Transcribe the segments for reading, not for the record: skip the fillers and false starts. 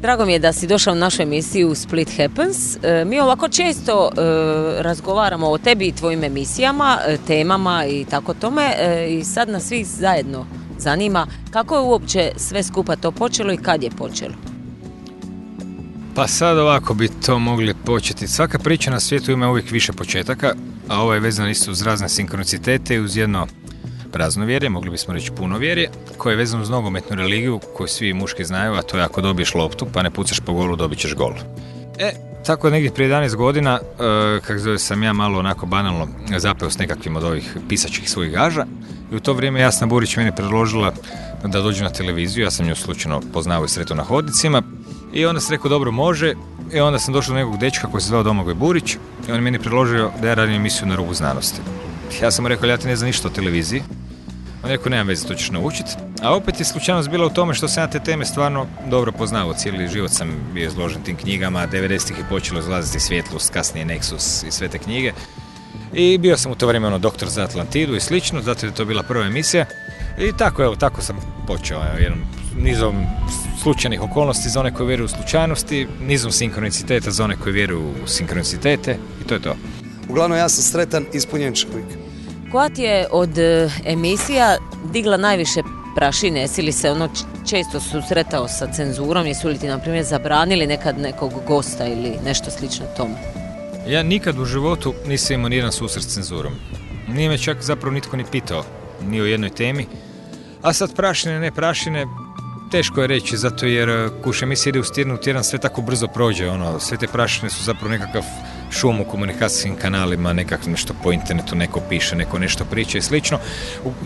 Drago mi je da si došao u našu emisiju Split Happens. Mi ovako često razgovaramo o tebi i tvojim emisijama, temama i tako tome i sad nas svih zajedno zanima kako je uopće sve skupa to počelo i kad je počelo. Pa sad ovako bi to mogli početi. Svaka priča na svijetu ima uvijek više početaka, a ovo je vezano isto uz razne sinkronicitete i uz jedno praznovjerje, mogli bismo reći punovjerje, koje je vezano uz nogometnu religiju koju svi muški znaju, a to je ako dobiješ loptu pa ne pucaš po golu, dobit ćeš gol. Tako negdje prije 11 godina, sam ja malo onako banalno zapeo s nekakvim od ovih pisačkih svojih gaža i u to vrijeme Jasna Burić meni predložila da dođe na televiziju, ja sam nju slučajno poznao i sretao na hodnicima i onda sam rekao dobro može i onda sam došao do nekog dečka koji se zvao Domagoj Burić i on je meni predložio da ja radim emisiju Na rubu znanosti. Ja sam mu rekao, ja ti ne znam ništa o televiziji. On je rekao, nemam veze, to ćeš naučiti. A opet je slučajnost bila u tome što sam ja te teme stvarno dobro poznao. Cijeli život sam bio izložen tim knjigama. 90-ih je počelo izlaziti Svjetlus, kasnije Nexus i sve te knjige. I bio sam u to vrijeme doktor za Atlantidu i slično, zato je to bila prva emisija. I tako sam počeo jednom nizom slučajnih okolnosti za one koji vjeruju u slučajnosti, nizom sinkroniciteta za one koji vjeruju u sinkronicitete i to je to. Uglavnom ja sam sretan, ispunjen čovjek. Koja ti je od emisija digla najviše prašine? Jesi li se često susretao sa cenzurom? Jesu li ti, na primjer, zabranili nekad nekog gosta ili nešto slično tome? Ja nikad u životu nisam imao nijedan susret s cenzurom. Nije me čak zapravo nitko ni pitao ni o jednoj temi. A sad prašine, ne prašine, teško je reći, zato jer kuš emisija ide u tjedan, sve tako brzo prođe. Sve te prašine su zapravo nekakav šum u komunikacijskim kanalima, nekako nešto po internetu, neko piše, neko nešto priča i slično.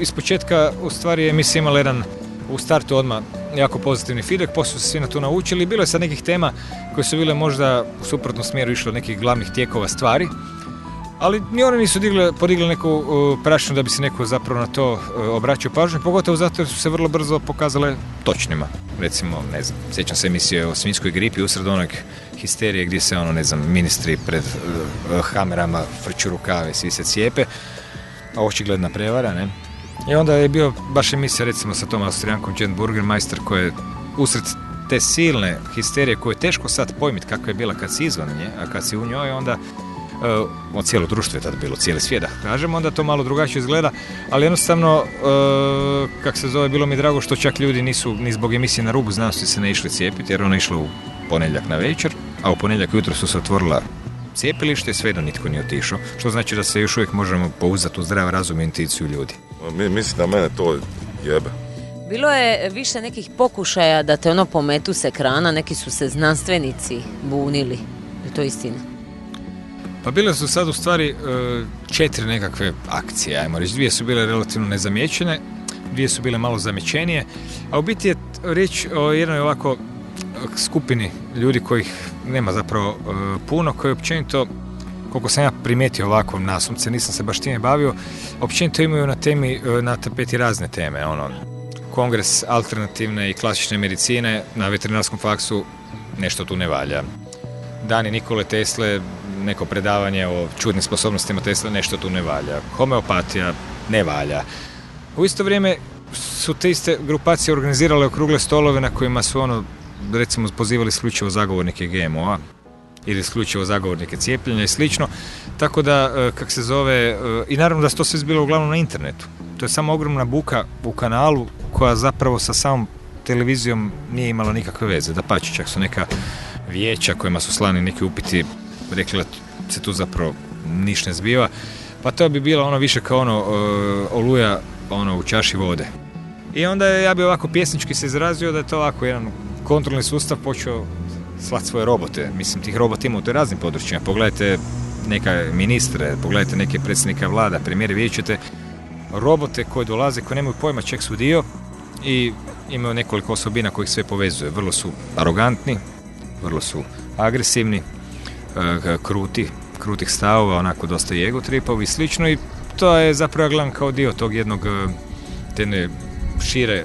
Ispočetka, u stvari, emisija imala jedan u startu odmah jako pozitivni feedback, poslije su se svi na to naučili. Bilo je sad nekih tema koje su bile možda u suprotnom smjeru išle od nekih glavnih tijekova stvari, ali ni oni nisu podigli neku prašinu da bi se neko zapravo na to obraćao pažnju, pogotovo zato jer su se vrlo brzo pokazale točnima. Recimo, ne znam, sjećam se emisije o svinjskoj gripi usred onog histerije gdje se ministri pred kamerama frču rukave, svi se cijepe, a očigledna prevara, ne? I onda je bio baš emisija recimo sa tom Austrijankom Jen Burgermeister koja je usred te silne histerije koje je teško sad pojmiti kakva je bila kad si izvan nje, a kad si u njoj onda cijelo društvo je tada bilo, cijeli svijet, da kažemo, onda to malo drugačije izgleda, ali jednostavno, bilo mi drago što čak ljudi nisu ni zbog emisije Na rubu znanosti se ne išli cijepiti, jer ona išla u ponedjeljak na večer, a u ponedjeljak jutro su se otvorila cijepilište i svejedno nitko nije otišao, što znači da se još uvijek možemo pouzdati u zdrav razum i intuiciju ljudi. Mislim da mene to jebe. Bilo je više nekih pokušaja da te pometu s ekrana, neki su se znanstvenici bunili, je to istina? Pa bile su sad u stvari 4 nekakve akcije, ajmo reći. 2 su bile relativno nezamijećene, 2 su bile malo zamjećenije, a u biti je riječ o jednoj ovako skupini ljudi kojih nema zapravo puno, koji općenito, koliko sam ja primijetio ovako nasumce, nisam se baš time bavio, općenito imaju na tapeti razne teme, kongres alternativne i klasične medicine na veterinarskom faksu, nešto tu ne valja. Dani Nikole Tesle, neko predavanje o čudnim sposobnostima Tesla, nešto tu ne valja. Homeopatija ne valja. U isto vrijeme su te iste grupacije organizirale okrugle stolove na kojima su recimo pozivali isključivo zagovornike GMO-a ili isključivo zagovornike cijepljenja i slično. Tako da, i naravno da se to sve bilo uglavnom na internetu. To je samo ogromna buka u kanalu koja zapravo sa samom televizijom nije imala nikakve veze. Dapače, čak su neka vijeća kojima su slani neki upiti rekli da se tu zapravo ništa ne zbiva, pa to bi bilo više kao oluja u čaši vode. I onda ja bi ovako pjesnički se izrazio da je to ovako jedan kontrolni sustav počeo slati svoje robote. Mislim, tih robota ima u raznim područjima. Pogledajte neka ministre, pogledajte neke predsjednika vlada, premijere, vidjet ćete robote koji dolaze, koji nemaju pojma čeg su dio i imaju nekoliko osobina kojih sve povezuje. Vrlo su arogantni, vrlo su agresivni, krutih stavova, onako dosta i egotripovi i slično, i to je zapravo gledam kao dio tog jednog te šire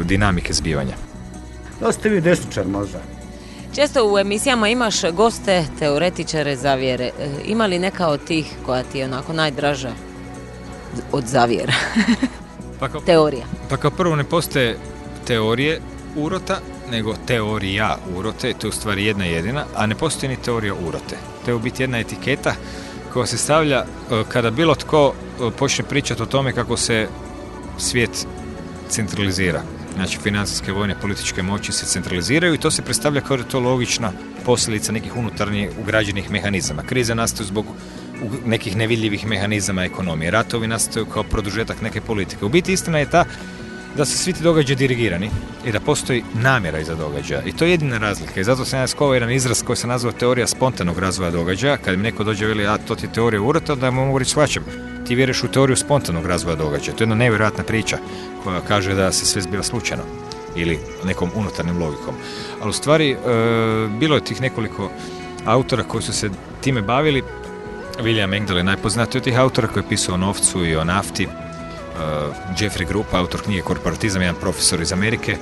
dinamike zbivanja. Da ste vi desničar možda? Često u emisijama imaš goste, teoretičare zavjere. Ima li neka od tih koja ti je onako najdraža od zavjera? Teorija. Pa kao prvo ne postoje teorije urota, nego teorija urote, to je u stvari jedna jedina, a ne postoji ni teorija urote. To je u biti jedna etiketa koja se stavlja kada bilo tko počne pričati o tome kako se svijet centralizira. Znači, financijske, vojne, političke moći se centraliziraju i to se predstavlja kao da je to logična posljedica nekih unutarnjih ugrađenih mehanizama. Krize nastaju zbog nekih nevidljivih mehanizama ekonomije. Ratovi nastaju kao produžetak neke politike. U biti istina je ta da su svi ti događaji dirigirani i da postoji namjera iza događaja. I to je jedina razlika. I zato sam ja skovao jedan izraz koji se nazvao teorija spontanog razvoja događaja. Kad mi neko dođe i veli, a to ti je teorija urota, onda mu mogu reći, shvaćam. Ti vjeruješ u teoriju spontanog razvoja događaja. To je jedna nevjerojatna priča koja kaže da se sve zbiva slučajno ili nekom unutarnjom logikom. Ali u stvari bilo je tih nekoliko autora koji su se time bavili. William Engdahl je najpoznatiji od tih autora koji je pisao o novcu i o nafti. Jeffrey Grupp, autor knjige Korporatizam, jedan profesor iz Amerike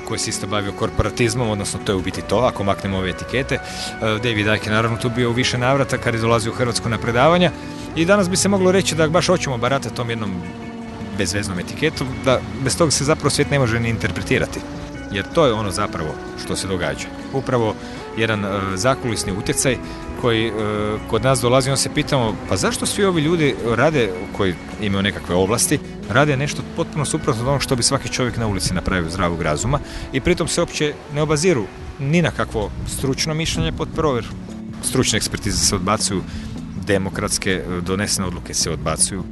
koji se isto bavio korporatizmom, odnosno to je u biti to, ako maknemo ove etikete. David Icke je naravno tu bio u više navrata kad je dolazio u Hrvatsku na predavanja i danas bi se moglo reći da baš hoćemo baratati tom jednom bezveznom etiketom, da bez toga se zapravo svijet ne može ni interpretirati. Jer to je ono zapravo što se događa. Upravo jedan zakulisni utjecaj koji kod nas dolazi, on se pitamo, pa zašto svi ovi ljudi rade, koji imaju nekakve ovlasti, rade nešto potpuno suprotno od onog što bi svaki čovjek na ulici napravio zdravog razuma i pritom se uopće ne obaziru ni na kakvo stručno mišljenje pod provjeru. Stručne ekspertize se odbacuju, demokratske donesene odluke se odbacuju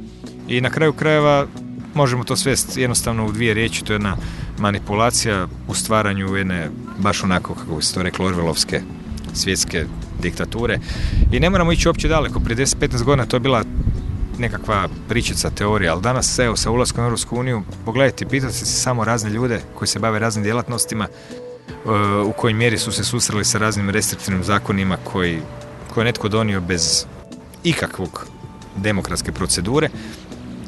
i na kraju krajeva možemo to svesti jednostavno u dvije riječi, to je jedna manipulacija u stvaranju jedne, baš onako kako bi se to reklo, orvelovske svjetske diktature. I ne moramo ići uopće daleko, prije 10-15 godina to je bila nekakva pričica, teorija, ali danas, evo, sa ulaskom u Europsku uniju, pogledajte, pitate se samo razne ljude koji se bave raznim djelatnostima, u kojoj mjeri su se susreli sa raznim restriktivnim zakonima koje je netko donio bez ikakvog demokratske procedure.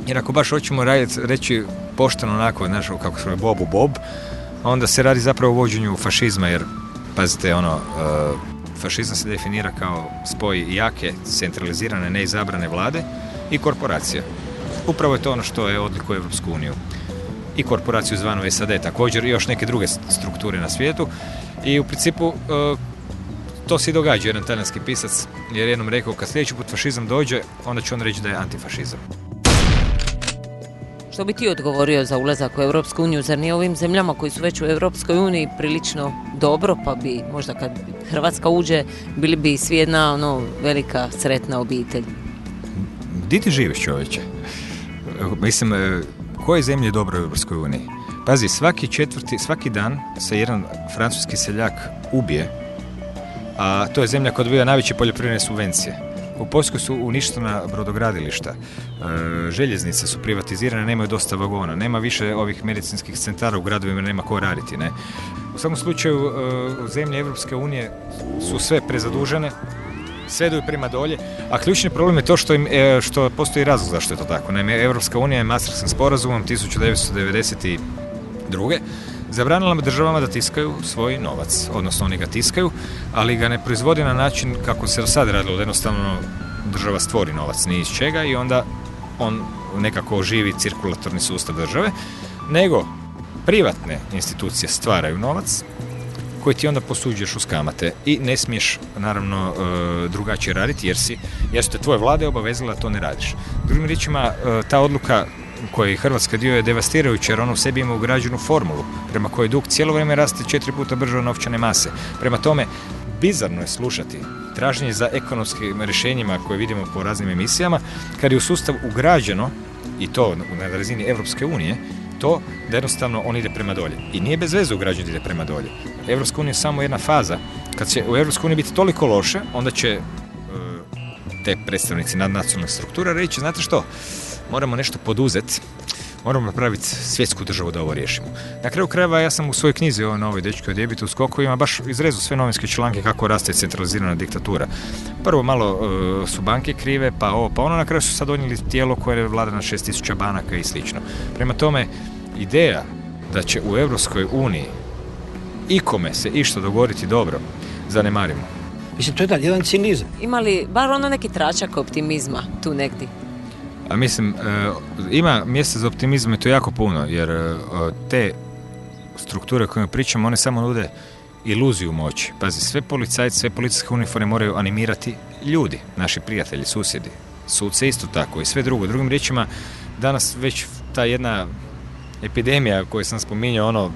Jer ako baš hoćemo reći pošteno onako, znaš, kako se Bobu Bob, onda se radi zapravo o uvođenju fašizma, jer, pazite, fašizam se definira kao spoj jake, centralizirane, neizabrane vlade i korporacija. Upravo je to ono što je odlikuje Europsku uniju. I korporaciju zvanu SAD također i još neke druge strukture na svijetu. I u principu to se i događa. Jedan talijanski pisac je jednom rekao, kad sljedeći put fašizam dođe, onda će on reći da je antifašizam. Što bi ti odgovorio za ulazak u Europsku uniju? Zar nije ovim zemljama koji su već u Europskoj uniji prilično dobro, pa bi možda kad Hrvatska uđe bili bi svi jedna velika sretna obitelj? Di ti živiš, čovječe? Mislim, koje zemlje je dobro u Europskoj uniji? Pazi, svaki dan se jedan francuski seljak ubije, a to je zemlja koja dobiva najveće poljoprivredne subvencije. U Poljskoj su uništena brodogradilišta, željeznice su privatizirane, nemaju dosta vagona, nema više ovih medicinskih centara u gradovima, nema ko raditi, ne. U svakom slučaju, zemlje Europske unije su sve prezadužene, sve idu prema dolje, a ključni problem je to što postoji razlog zašto je to tako. Naime, Europska unija je Maastrichtskim sporazumom 1992. zabranila državama da tiskaju svoj novac, odnosno oni ga tiskaju, ali ga ne proizvodi na način kako se do sad radilo, da jednostavno država stvori novac ni iz čega i onda on nekako oživi cirkulatorni sustav države, nego privatne institucije stvaraju novac koji ti onda posuđuješ uz kamate i ne smiješ naravno drugačije raditi jer su te tvoje vlade obavezile da to ne radiš. Drugim riječima, ta odluka koji je Hrvatska dio je devastirajuća jer ono u sebi ima ugrađenu formulu prema kojoj dug cijelo vrijeme raste 4 puta brže od novčane mase. Prema tome, bizarno je slušati traženje za ekonomskim rješenjima koje vidimo po raznim emisijama kad je u sustav ugrađeno, i to na razini Europske unije, to da jednostavno on ide prema dolje. I nije bez veze ugrađen da ide prema dolje. Europska unija je samo jedna faza. Kad će u Europskoj uniji biti toliko loše, onda će te predstavnici nadnacionalnih struktura reći, znate što, moramo nešto poduzeti, moramo napraviti svjetsku državu da ovo riješimo. Na kraju krajeva ja sam u svojoj knjizi na ovoj dečkoj djebitu u skokovima baš izrezao sve novinske članke kako raste centralizirana diktatura. Prvo malo su banke krive, pa ovo, pa ono, na kraju su sad donijeli tijelo koje je vlada na 6000 banaka i slično. Prema tome, ideja da će u Europskoj uniji ikome se išta dogoditi dobro, zanemarimo. Mislim, to je jedan cinizam. Ima li bar neki tračak optimizma tu negdje? A mislim, ima mjesta za optimizam i to jako puno, jer te strukture o kojima pričamo, one samo nude iluziju moći. Pazi, sve policajci, sve policijske uniforme moraju animirati ljudi, naši prijatelji, susjedi. Suce isto tako i sve drugo. Drugim riječima, danas već ta jedna epidemija koju sam spominjao,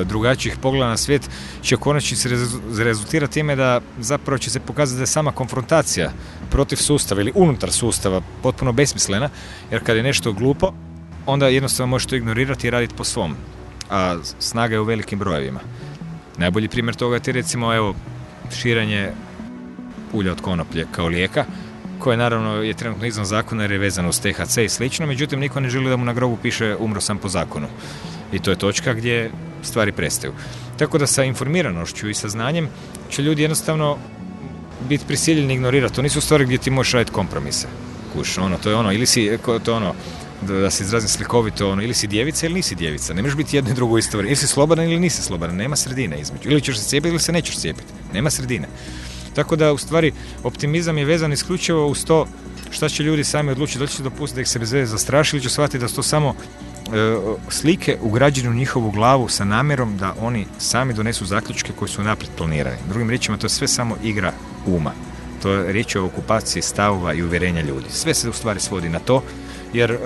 drugačijih pogleda na svijet, će u konačnici rezultirati time da zapravo će se pokazati da je sama konfrontacija protiv sustava ili unutar sustava potpuno besmislena, jer kad je nešto glupo, onda jednostavno možeš to ignorirati i raditi po svom, a snaga je u velikim brojevima. Najbolji primjer toga je recimo širenje ulja od konoplje kao lijeka, koje naravno je trenutno izvan zakona jer je vezano uz THC i slično, međutim niko ne želi da mu na grobu piše umro sam po zakonu. I to je točka gdje stvari prestaju. Tako da sa informiranošću i sa znanjem će ljudi jednostavno biti prisiljeni ignorirati. To nisu stvari gdje ti možeš raditi kompromise. To je ili si, da se izrazim slikovito, ili si djevica ili nisi djevica. Ne možeš biti jedno i drugo isto. Ili si slobodan ili nisi slobodan. Nema sredine između. Ili ćeš se cijepiti ili se nećeš cijepiti. Nema sredine. Tako da, u stvari, optimizam je vezan isključivo uz to šta će ljudi sami odlučiti, da li će dopustiti da ih se bez veze zastraši ili će shvatiti da su to samo slike ugrađene u njihovu glavu sa namjerom da oni sami donesu zaključke koji su naprijed planirani. Drugim riječima, to je sve samo igra uma. To je riječ o okupaciji stavova i uvjerenja ljudi. Sve se u stvari svodi na to, jer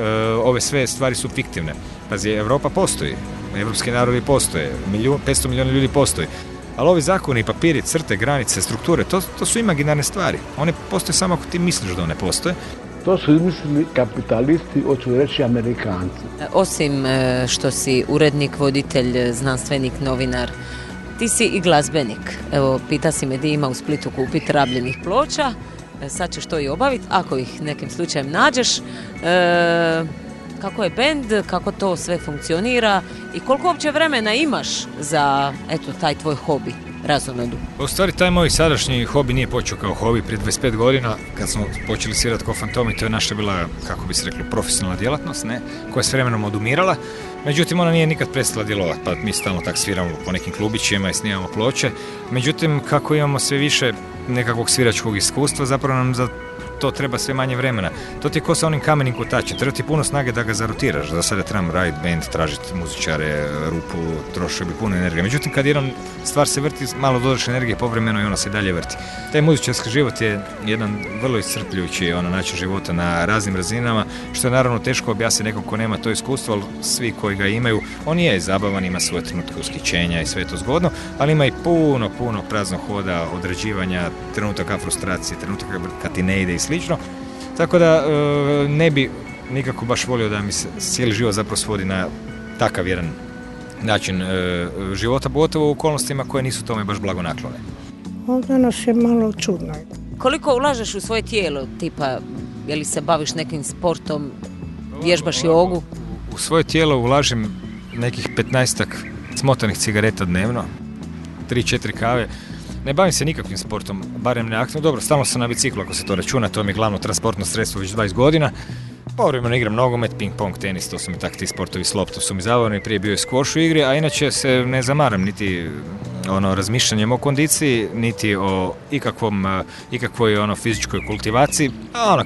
ove sve stvari su fiktivne. Pazi, Europa postoji, evropski narodi postoje, 500 milijuna ljudi postoji. Ali ovi zakoni, papiri, crte, granice, strukture, to su imaginarne stvari. One postoje samo ako ti misliš da one postoje. To su izmislili kapitalisti, hoću reći Amerikanci. Osim što si urednik, voditelj, znanstvenik, novinar, ti si i glazbenik. Evo, pita si me di ima u Splitu kupiti rabljenih ploča. Sad ćeš to i obaviti, ako ih nekim slučajem nađeš. Kako je bend, kako to sve funkcionira i koliko uopće vremena imaš za taj tvoj hobi, razonodu? U stvari, taj moj sadašnji hobi nije počeo kao hobi prije 25 godina, kad smo počeli svirati kao Fantomi. To je naša bila, kako bi se reklo, profesionalna djelatnost, koja je s vremenom odumirala. Međutim, ona nije nikad prestala djelovati, pa mi stalno tak sviramo po nekim klubićima i snimamo ploče. Međutim, kako imamo sve više nekakvog sviračkog iskustva, zapravo nam za to treba sve manje vremena. To ti je ko sa onim kamenim kotačem. Treba ti puno snage da ga zarotiraš. Da sada trebam raditi band, tražiti muzičare, rupu, trošio bi puno energije. Međutim, kad jedan stvar se vrti, malo dodaš energije povremeno i ona se dalje vrti. Taj muzičarski život je jedan vrlo iscrpljujući način života na raznim razinama, što je naravno teško objasniti nekom ko nema to iskustvo, ali svi koji ga imaju, on je zabavan, ima svoje trenutke ushićenja i sve je to zgodno, ali ima i puno praznog hoda, određivanja, trenutaka frustracije, trenutaka kad ti ne ide i slično. Tako da ne bi nikako baš volio da mi se cijeli život zapravo svodi na takav jedan način života, pogotovo u okolnostima koje nisu tome baš blago naklone. Ovdje nas je malo čudno. Koliko ulažeš u svoje tijelo, tipa, je li se baviš nekim sportom, vježbaš jogu? U svoje tijelo ulažem nekih 15-ak smotanih cigareta dnevno, 3-4 kave. Ne bavim se nikakvim sportom, barem ne aktivno. Dobro, stalno sam na biciklu ako se to računa, to mi je glavno transportno sredstvo već 20 godina. Povremeno igram nogomet, ping-pong, tenis, to su mi tak ti sportovi s loptom su mi zavorni, prije bio je squash u igri, a inače se ne zamaram niti razmišljanjem o kondiciji, niti o ikakvoj fizičkoj kultivaciji.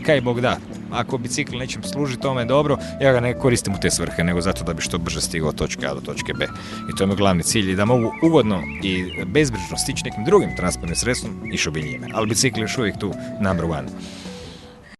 Kaj Bog da. Ako bicikl nečem služi, tome je dobro, ja ga ne koristim u te svrhe, nego zato da bi što brže stigao od točke A do točke B. I to je moj glavni cilj, i da mogu ugodno i bezbrižno stići nekim drugim transportnim sredstvom, išao bi njime. Ali bicikl je još uvijek tu number one.